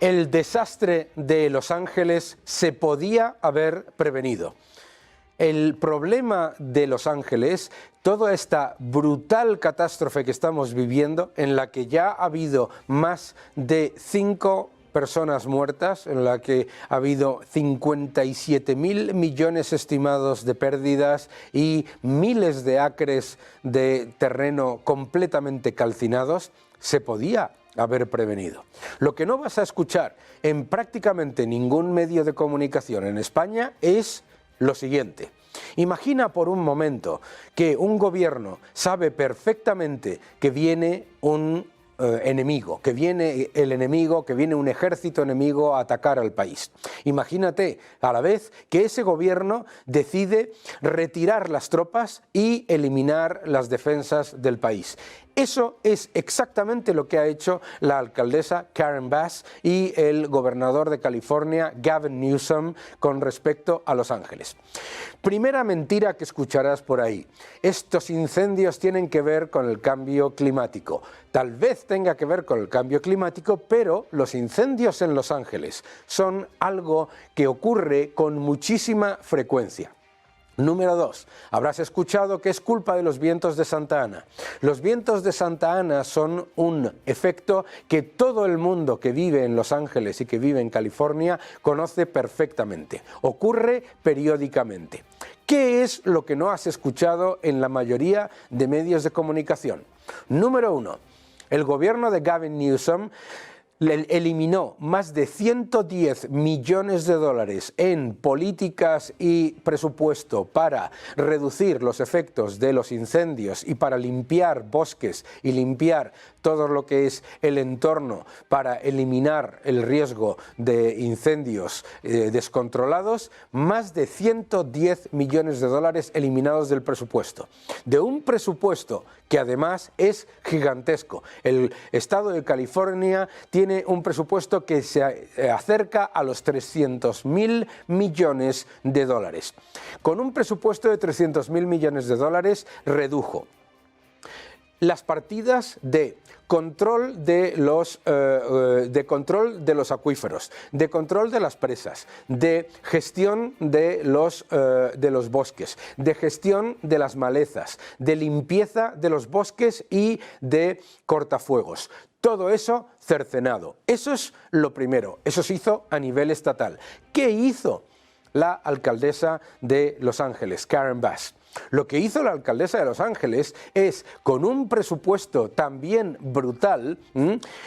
El desastre de Los Ángeles se podía haber prevenido. El problema de Los Ángeles, toda esta brutal catástrofe que estamos viviendo, en la que ya ha habido más de 5 personas muertas, en la que ha habido 57.000 millones estimados de pérdidas y miles de acres de terreno completamente calcinados, se podía haber prevenido. Lo que no vas a escuchar en prácticamente ningún medio de comunicación en España es lo siguiente. Imagina por un momento que un gobierno sabe perfectamente que viene un enemigo, que viene el enemigo, que viene un ejército enemigo a atacar al país. Imagínate a la vez que ese gobierno decide retirar las tropas y eliminar las defensas del país. Eso es exactamente lo que ha hecho la alcaldesa Karen Bass y el gobernador de California, Gavin Newsom, con respecto a Los Ángeles. Primera mentira que escucharás por ahí: estos incendios tienen que ver con el cambio climático. Tal vez tenga que ver con el cambio climático, pero los incendios en Los Ángeles son algo que ocurre con muchísima frecuencia. Número 2. Habrás escuchado que es culpa de los vientos de Santa Ana. Los vientos de Santa Ana son un efecto que todo el mundo que vive en Los Ángeles y que vive en California conoce perfectamente. Ocurre periódicamente. ¿Qué es lo que no has escuchado en la mayoría de medios de comunicación? Número 1. El gobierno de Gavin Newsom eliminó más de 110 millones de dólares en políticas y presupuesto para reducir los efectos de los incendios y para limpiar bosques y limpiar todo lo que es el entorno para eliminar el riesgo de incendios descontrolados. Más de 110 millones de dólares eliminados del presupuesto. De un presupuesto que además es gigantesco. El estado de California tiene un presupuesto que se acerca a los 300.000 millones de dólares. Con un presupuesto de 300.000 millones de dólares redujo las partidas de control de los acuíferos, de control de las presas, de gestión de los bosques, de gestión de las malezas, de limpieza de los bosques y de cortafuegos. Todo eso cercenado. Eso es lo primero. Eso se hizo a nivel estatal. ¿Qué hizo la alcaldesa de Los Ángeles, Karen Bass? Lo que hizo la alcaldesa de Los Ángeles es, con un presupuesto también brutal,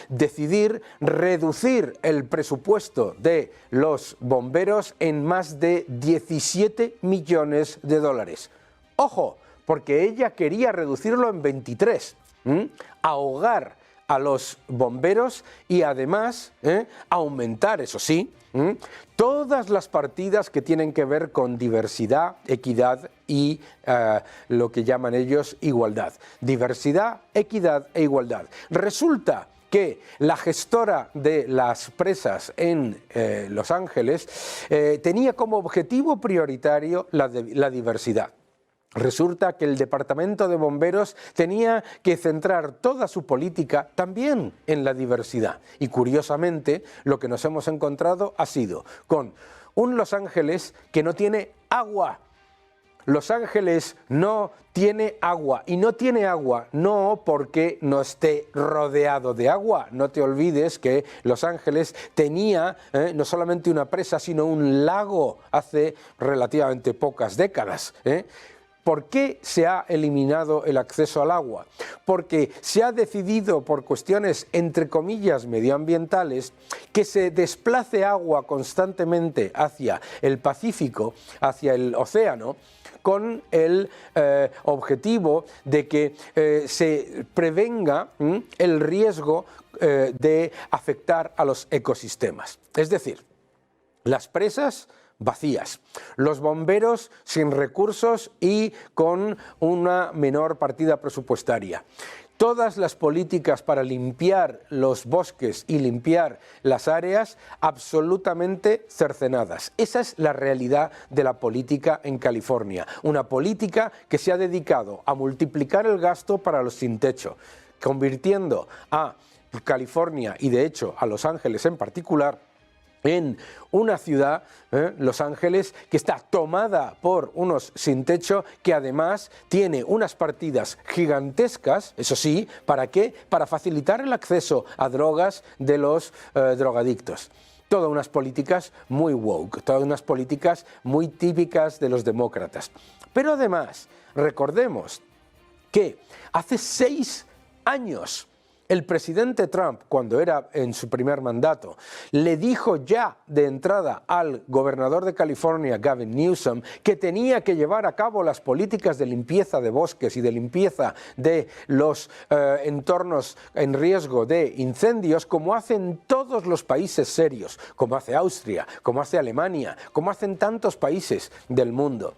decidir reducir el presupuesto de los bomberos en más de 17 millones de dólares. ¡Ojo! Porque ella quería reducirlo en 23, ahogar a los bomberos y además aumentar, eso sí, todas las partidas que tienen que ver con diversidad, equidad y lo que llaman ellos igualdad. Diversidad, equidad e igualdad. Resulta que la gestora de las presas en Los Ángeles tenía como objetivo prioritario la diversidad. Resulta que el Departamento de Bomberos tenía que centrar toda su política también en la diversidad. Y curiosamente, lo que nos hemos encontrado ha sido con un Los Ángeles que no tiene agua. Los Ángeles no tiene agua, y no tiene agua no porque no esté rodeado de agua. No te olvides que Los Ángeles tenía no solamente una presa, sino un lago hace relativamente pocas décadas. ¿Por qué se ha eliminado el acceso al agua? Porque se ha decidido, por cuestiones entre comillas medioambientales, que se desplace agua constantemente hacia el Pacífico, hacia el océano, con el objetivo de que se prevenga el riesgo de afectar a los ecosistemas. Es decir, las presas vacías, los bomberos sin recursos y con una menor partida presupuestaria. Todas las políticas para limpiar los bosques y limpiar las áreas absolutamente cercenadas. Esa es la realidad de la política en California. Una política que se ha dedicado a multiplicar el gasto para los sin techo, convirtiendo a California y de hecho a Los Ángeles en particular, en una ciudad, Los Ángeles, que está tomada por unos sin techo, que además tiene unas partidas gigantescas, eso sí, ¿para qué? Para facilitar el acceso a drogas de los drogadictos. Todas unas políticas muy woke, todas unas políticas muy típicas de los demócratas. Pero además, recordemos que hace 6 años el presidente Trump, cuando era en su primer mandato, le dijo ya de entrada al gobernador de California, Gavin Newsom, que tenía que llevar a cabo las políticas de limpieza de bosques y de limpieza de los entornos en riesgo de incendios, como hacen todos los países serios, como hace Austria, como hace Alemania, como hacen tantos países del mundo.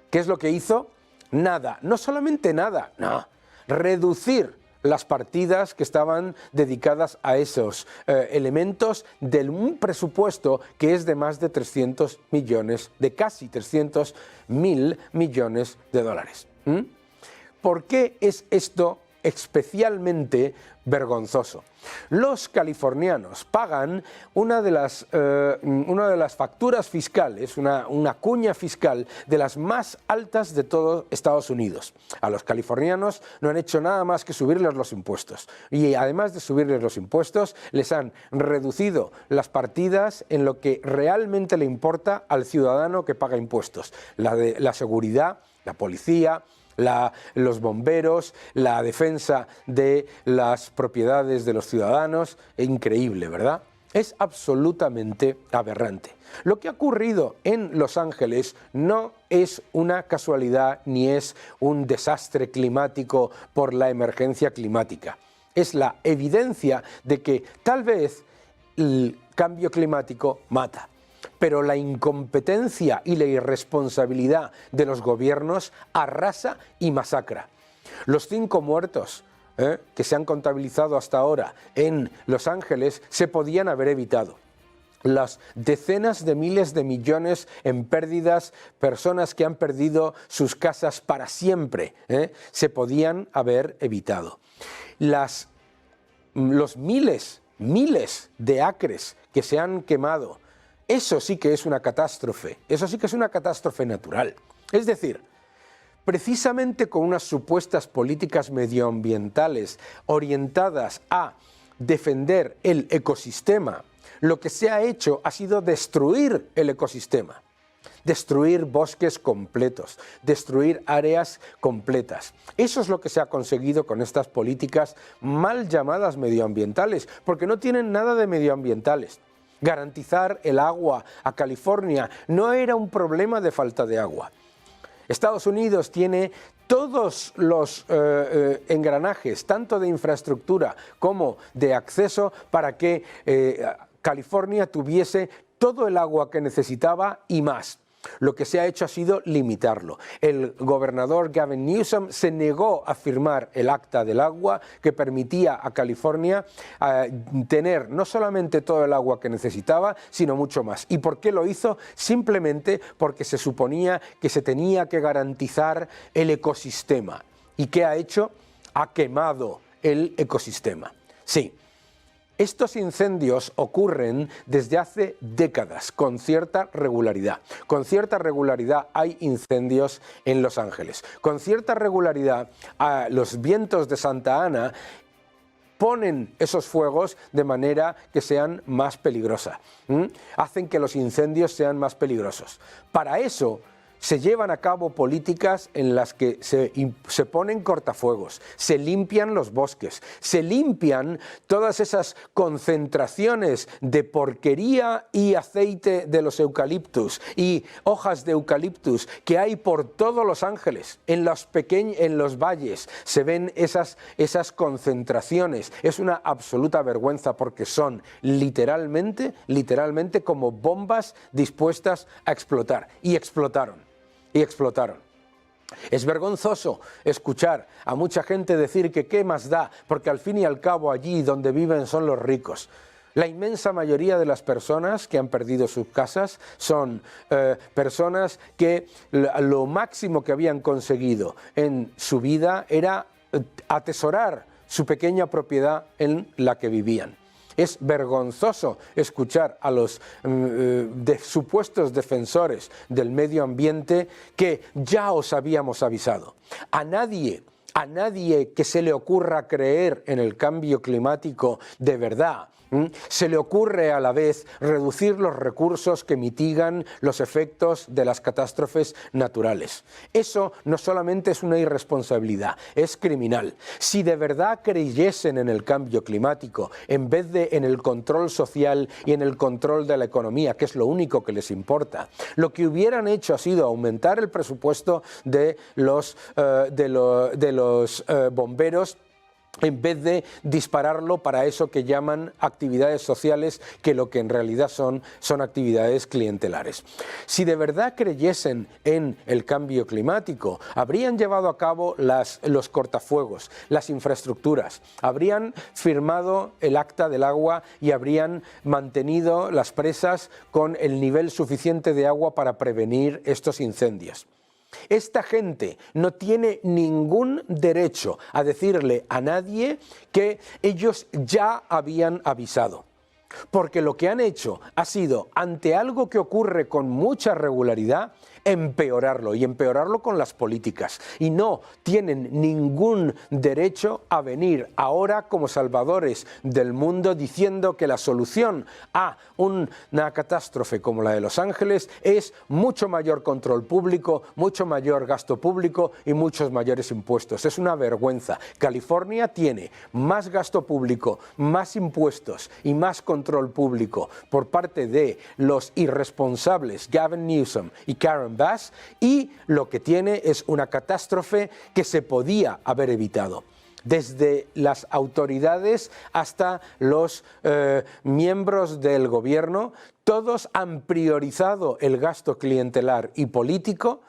¿Qué es lo que hizo? Nada, no solamente nada, no, reducir las partidas que estaban dedicadas a esos elementos de un presupuesto que es de más de 300 millones, de casi 300.000 millones de dólares. ¿Por qué es esto especialmente vergonzoso? Los californianos pagan una de las facturas fiscales, una cuña fiscal de las más altas de todo Estados Unidos. A los californianos no han hecho nada más que subirles los impuestos. Y además de subirles los impuestos, les han reducido las partidas en lo que realmente le importa al ciudadano que paga impuestos. La seguridad, la policía, los bomberos, la defensa de las propiedades de los ciudadanos. Increíble, ¿verdad? Es absolutamente aberrante. Lo que ha ocurrido en Los Ángeles no es una casualidad ni es un desastre climático por la emergencia climática. Es la evidencia de que tal vez el cambio climático mata, pero la incompetencia y la irresponsabilidad de los gobiernos arrasa y masacra. Los 5 muertos que se han contabilizado hasta ahora en Los Ángeles se podían haber evitado. Las decenas de miles de millones en pérdidas, personas que han perdido sus casas para siempre, se podían haber evitado. Los miles de acres que se han quemado, eso sí que es una catástrofe, eso sí que es una catástrofe natural. Es decir, precisamente con unas supuestas políticas medioambientales orientadas a defender el ecosistema, lo que se ha hecho ha sido destruir el ecosistema, destruir bosques completos, destruir áreas completas. Eso es lo que se ha conseguido con estas políticas mal llamadas medioambientales, porque no tienen nada de medioambientales. Garantizar el agua a California no era un problema de falta de agua. Estados Unidos tiene todos los engranajes, tanto de infraestructura como de acceso, para que California tuviese todo el agua que necesitaba y más. Lo que se ha hecho ha sido limitarlo. El gobernador Gavin Newsom se negó a firmar el Acta del Agua, que permitía a California tener no solamente todo el agua que necesitaba, sino mucho más. ¿Y por qué lo hizo? Simplemente porque se suponía que se tenía que garantizar el ecosistema. ¿Y qué ha hecho? Ha quemado el ecosistema. Sí. Estos incendios ocurren desde hace décadas, con cierta regularidad. Con cierta regularidad hay incendios en Los Ángeles. Con cierta regularidad los vientos de Santa Ana ponen esos fuegos de manera que sean más peligrosas. Hacen que los incendios sean más peligrosos. Para eso se llevan a cabo políticas en las que se ponen cortafuegos, se limpian los bosques, se limpian todas esas concentraciones de porquería y aceite de los eucaliptus y hojas de eucaliptus que hay por todo Los Ángeles. En los valles se ven esas concentraciones. Es una absoluta vergüenza porque son literalmente como bombas dispuestas a explotar. Y explotaron. Es vergonzoso escuchar a mucha gente decir que qué más da, porque al fin y al cabo allí donde viven son los ricos. La inmensa mayoría de las personas que han perdido sus casas son personas que lo máximo que habían conseguido en su vida era atesorar su pequeña propiedad en la que vivían. Es vergonzoso escuchar a los supuestos defensores del medio ambiente que ya os habíamos avisado. A nadie que se le ocurra creer en el cambio climático de verdad, se le ocurre a la vez reducir los recursos que mitigan los efectos de las catástrofes naturales. Eso no solamente es una irresponsabilidad, es criminal. Si de verdad creyesen en el cambio climático, en vez de en el control social y en el control de la economía, que es lo único que les importa, lo que hubieran hecho ha sido aumentar el presupuesto de los bomberos, en vez de dispararlo para eso que llaman actividades sociales, que lo que en realidad son actividades clientelares. Si de verdad creyesen en el cambio climático, habrían llevado a cabo los cortafuegos, las infraestructuras, habrían firmado el Acta del Agua y habrían mantenido las presas con el nivel suficiente de agua para prevenir estos incendios. Esta gente no tiene ningún derecho a decirle a nadie que ellos ya habían avisado, porque lo que han hecho ha sido, ante algo que ocurre con mucha regularidad, empeorarlo, y empeorarlo con las políticas, y no tienen ningún derecho a venir ahora como salvadores del mundo diciendo que la solución a una catástrofe como la de Los Ángeles es mucho mayor control público, mucho mayor gasto público y muchos mayores impuestos. Es una vergüenza. California tiene más gasto público, más impuestos y más control público por parte de los irresponsables Gavin Newsom y Karen Bass, y lo que tiene es una catástrofe que se podía haber evitado. Desde las autoridades hasta los miembros del gobierno, todos han priorizado el gasto clientelar y político,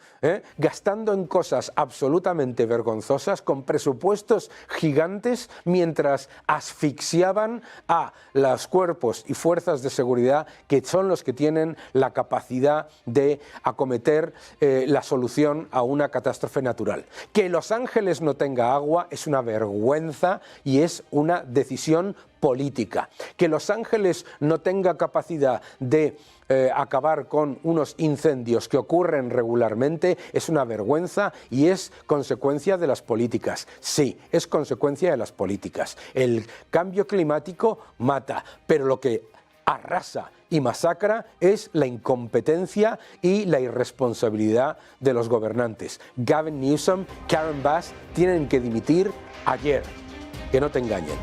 gastando en cosas absolutamente vergonzosas, con presupuestos gigantes, mientras asfixiaban a los cuerpos y fuerzas de seguridad, que son los que tienen la capacidad de acometer la solución a una catástrofe natural. Que Los Ángeles no tenga agua es una vergüenza y es una decisión política. Que Los Ángeles no tenga capacidad de acabar con unos incendios que ocurren regularmente es una vergüenza y es consecuencia de las políticas. Sí, es consecuencia de las políticas. El cambio climático mata, pero lo que arrasa y masacra es la incompetencia y la irresponsabilidad de los gobernantes. Gavin Newsom, Karen Bass tienen que dimitir ayer. Que no te engañen.